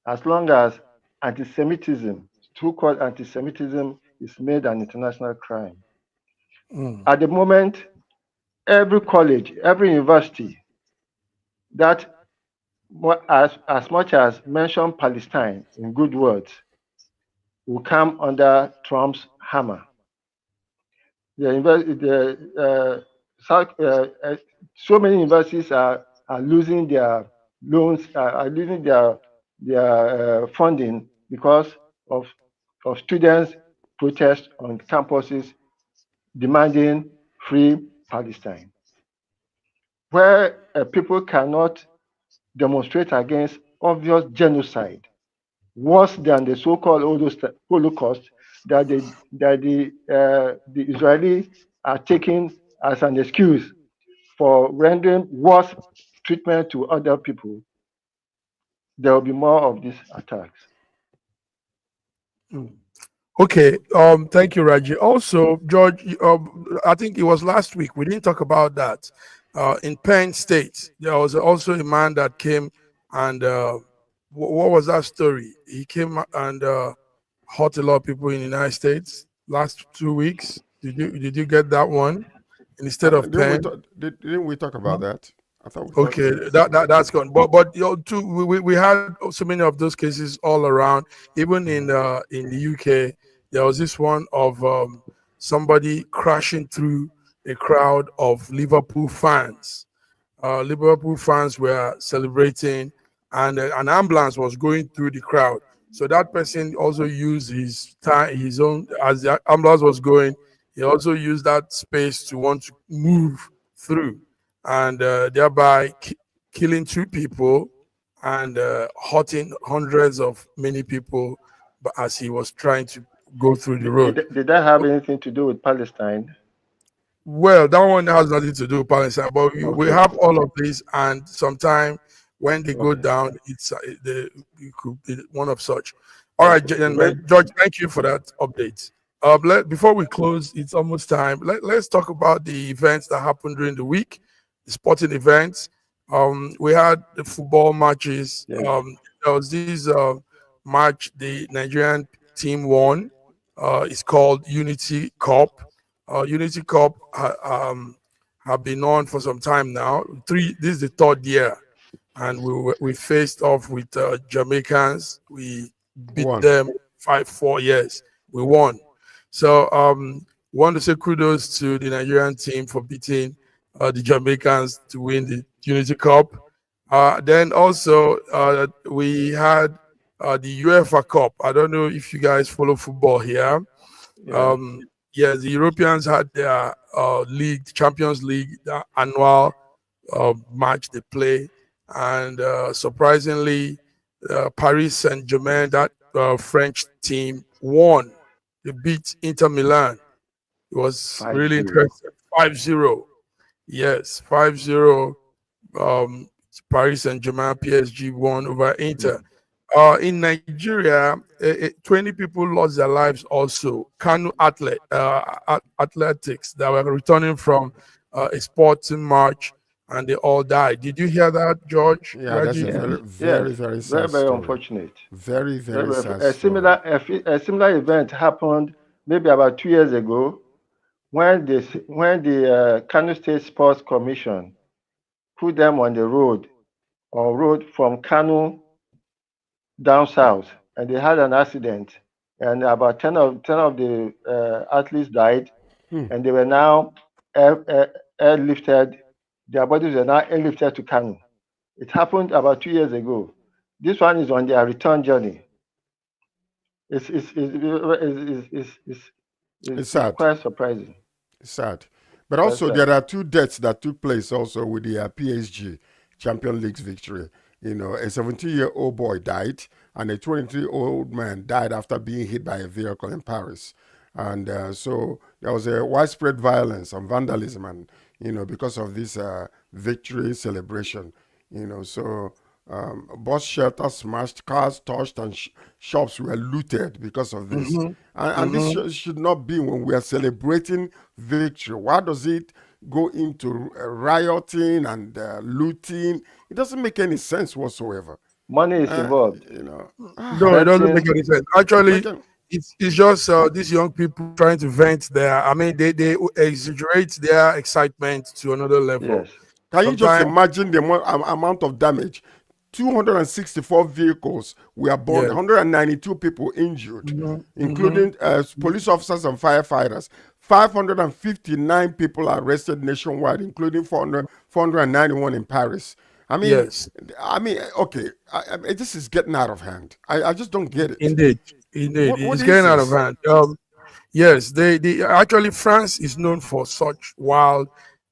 as long as anti-Semitism, so-called anti-Semitism, is made an international crime. Mm. At the moment, every college, every university that as much as mention Palestine in good words will come under Trump's hammer. So many universities are losing their loans, are losing their funding because of students' protests on campuses demanding free Palestine, where people cannot demonstrate against obvious genocide worse than the so-called Holocaust that the Israelis are taking as an excuse for rendering worse treatment to other people. There will be more of these attacks. Mm. Okay. Thank you, Raji. Also, George, I think it was last week. We didn't talk about that. In Penn State, there was also a man that came and what was that story? He came and hurt a lot of people in the United States last 2 weeks. Did you get that one instead of Penn? Didn't we talk about that? I thought we talked. Okay, that's gone. But too, we had so many of those cases all around. Even in the UK, there was this one of somebody crashing through a crowd of Liverpool fans. Liverpool fans were celebrating, and an ambulance was going through the crowd. So that person also used his time, his own, as the ambulance was going. He also used that space to want to move through, and thereby killing two people and hurting hundreds of many people. But as he was trying to go through the road. Did that have anything to do with Palestine? Well, that one has nothing to do with Palestine, but we Okay. have all of these, and sometime when they go Okay. down, it could be one of such. All right, Okay. gentlemen, George, thank you for that update. Before we close, it's almost time. Let's talk about the events that happened during the week, the sporting events. We had the football matches. Yes. There was this match the Nigerian team won. It's called Unity Cup. Unity Cup have been on for some time now. This is the third year, and we faced off with Jamaicans. We beat One. them 5-4 years. We won. So want to say kudos to the Nigerian team for beating the Jamaicans to win the Unity Cup. Then also we had the UEFA Cup. I don't know if you guys follow football here. Yeah. Um, yeah, the Europeans had their league, Champions League, the annual match they play, and surprisingly, Paris Saint Germain, that French team, won. They beat Inter Milan. It was really 5-0. interesting. 5-0. Yes, 5-0. Um, Paris Saint Germain, PSG won over Inter. In Nigeria, 20 people lost their lives also. Kanu athletics that were returning from a sporting march and they all died. Did you hear that, George? Yeah, that's a Reggie? Yes. very, Yes. very, very Very, sad very story. unfortunate. Very, Very, very very, sad a story. similar event happened maybe about 2 years ago when the Kano State Sports Commission put them on the road or road from Kano down south, and they had an accident, and about ten of the athletes died, Hmm. and they were now airlifted. Their bodies were now airlifted to Kano. It happened about 2 years ago. This one is on their return journey. It's It's sad. quite surprising. Sad. But Quite also, sad. there are two deaths that took place also with the PSG Champion League's victory. You know, a 17-year-old boy died, and a 23-year-old man died after being hit by a vehicle in Paris. And so there was a widespread violence and vandalism, and because of this victory celebration. So bus shelters smashed, cars touched, and shops were looted because of this. Mm-hmm. And this Mm-hmm. should not be when we are celebrating victory. Why does it go into rioting and looting? It doesn't make any sense whatsoever. Money is Uh, involved. you know, No, it doesn't make Betting. any sense. Actually, making, it's just these young people trying to vent their. I mean, they exaggerate their excitement to another level. Yes. can you just Sometimes, imagine the amount of damage? 264 vehicles were burned, yes. 192 people injured, Mm-hmm. Mm-hmm. including police officers and firefighters. 559 people arrested nationwide, including 491 in Paris. I mean, Yes. okay, this is getting out of hand. I just don't get it. Indeed, indeed, What it's is getting out of this? hand. Yes, they actually France is known for such wild.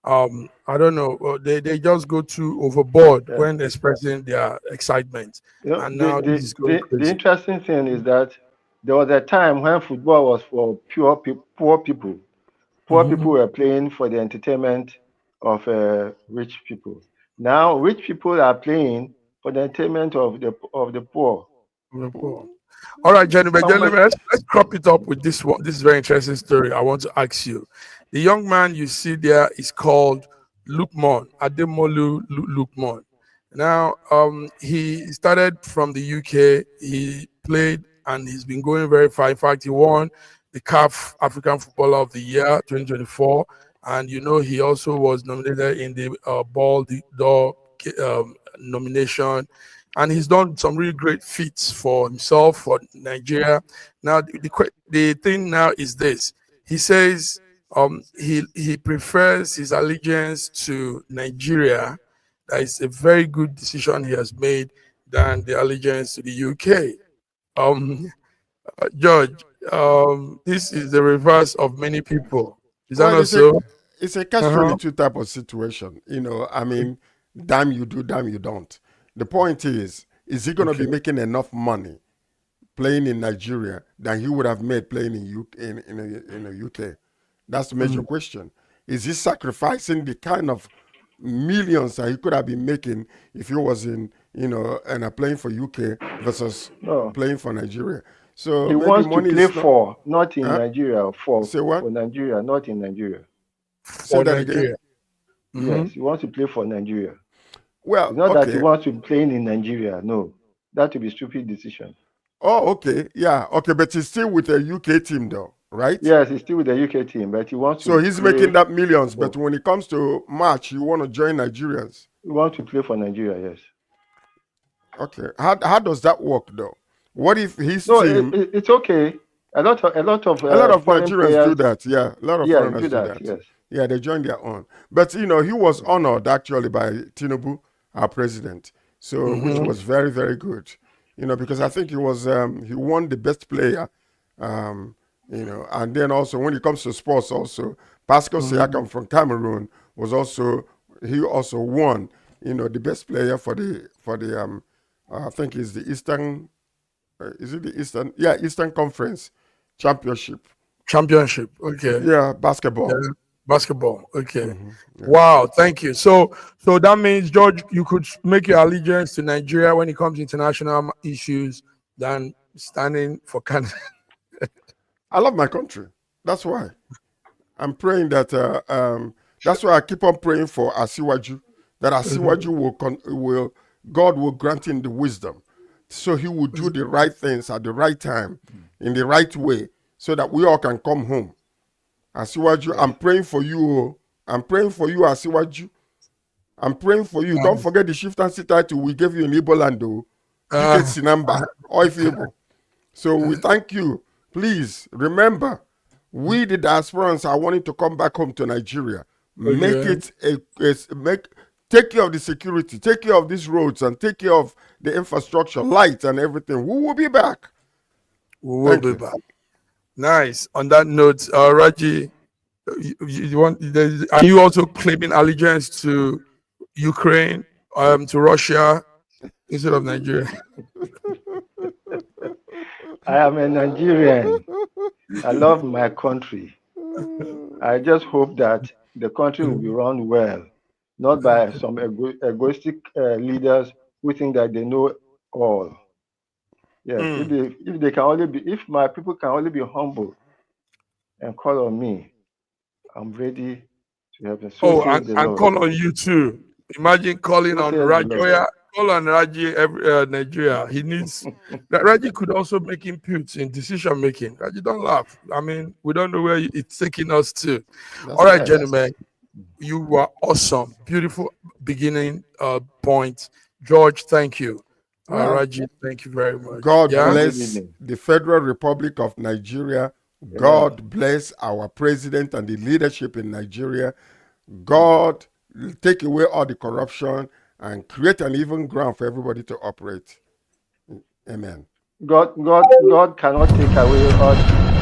I don't know. They just go too overboard Yeah. when expressing their excitement, You know, and now this is going the crazy. interesting thing is that there was a time when football was for poor people. Poor Mm-hmm. people were playing for the entertainment of rich people. Now, rich people are playing for the entertainment of the poor. All right, gentlemen, Somewhere, let's crop it up with this one. This is very interesting story. I want to ask you. The young man you see there is called Lukman Ademolu Lukman. Now, he started from the UK. He played and he's been going very far. In fact, he won the CAF African Footballer of the Year 2024, and he also was nominated in the Ball d'Or nomination, and he's done some really great feats for himself, for Nigeria. Now, the thing now is this: he says he prefers his allegiance to Nigeria. That is a very good decision he has made than the allegiance to the UK. George, this is the reverse of many people. Is that Well, not so? it's a catch Uh-huh. 22 type of situation. I mean, damn you do, damn you don't. The point is he going to Okay. be making enough money playing in Nigeria than he would have made playing in in the UK? That's the major Mm, question. Is he sacrificing the kind of millions that he could have been making if he was in, and playing for UK versus no. playing for Nigeria? So He maybe wants to money play is not. for, not in Huh? Nigeria, Say what? for Nigeria, not in Nigeria. Say for that again. Nigeria. Hmm. Yes, he wants to play for Nigeria. Well, It's not that he okay. wants to be playing in Nigeria. No, that would be stupid decision. Oh, okay. Yeah, okay. But he's still with a UK team, though, right? Yes, he's still with the UK team, but he wants So to he's making play that millions. But abroad. when it comes to match, you want to join Nigerians. He wants to play for Nigeria. Yes. Okay. How does that work, though? What if his No, team? it's okay. A lot of foreign Nigerians do players, that. Yeah, a lot of yes, foreigners do do that. that. Yes. Yeah, they join their own. But he was honored actually by Tinubu, our president. So which Mm-hmm. was very very good. Because I think he won the best player. Um, and then also when it comes to sports, also Pascal Mm-hmm. Siakam from Cameroon he also won. The best player for the I think is the Eastern. Is it the Eastern? Yeah, Eastern Conference Championship. Championship. Okay. Yeah, basketball. Yeah. Basketball. Okay. Yeah. Wow. Thank you. So that means, George, you could make your allegiance to Nigeria when it comes to international issues than standing for Canada. I love my country. That's why I'm praying that. That's why I keep on praying for Asiwaju, that Asiwaju will God will grant him the wisdom, so he will do the right things at the right time, in the right way, so that we all can come home. Asiwaju, Yes. I'm praying for you. Oh. I'm praying for you, Asiwaju. I'm praying for you. Don't forget the chieftaincy title we gave you in Igbo land, though. Dike Uh, Sinamba, Oifebo. So we thank you. Please remember, we the diasporans are wanting to come back home to Nigeria. Make okay. it take care of the security, take care of these roads, and take care of the infrastructure, lights, and everything. We will be back. We will Thank be you. back. Nice. On that note, Raji, are you also claiming allegiance to Ukraine, to Russia instead of Nigeria? I am a Nigerian. I love my country. I just hope that the country will be run well, not by some egoistic leaders who think that they know all. Yes, Mm. if they can only be, if my people can only be humble and call on me, I'm ready to help them. So Oh, says the and Lord. call on you too. Imagine calling So on says the Raji. Oh Lord. yeah, call on Raji, Nigeria. He needs Raji could also make inputs in decision making. Raji, don't laugh. I mean, we don't know where it's taking us to. That's All right, right. Yes. gentlemen, you were awesome. Beautiful beginning point. George, thank you. Well, Raji, thank you very much. God Have Yeah. a good bless evening. the Federal Republic of Nigeria. Amen. God bless our president and the leadership in Nigeria. God take away all the corruption and create an even ground for everybody to operate. Amen. God cannot take away all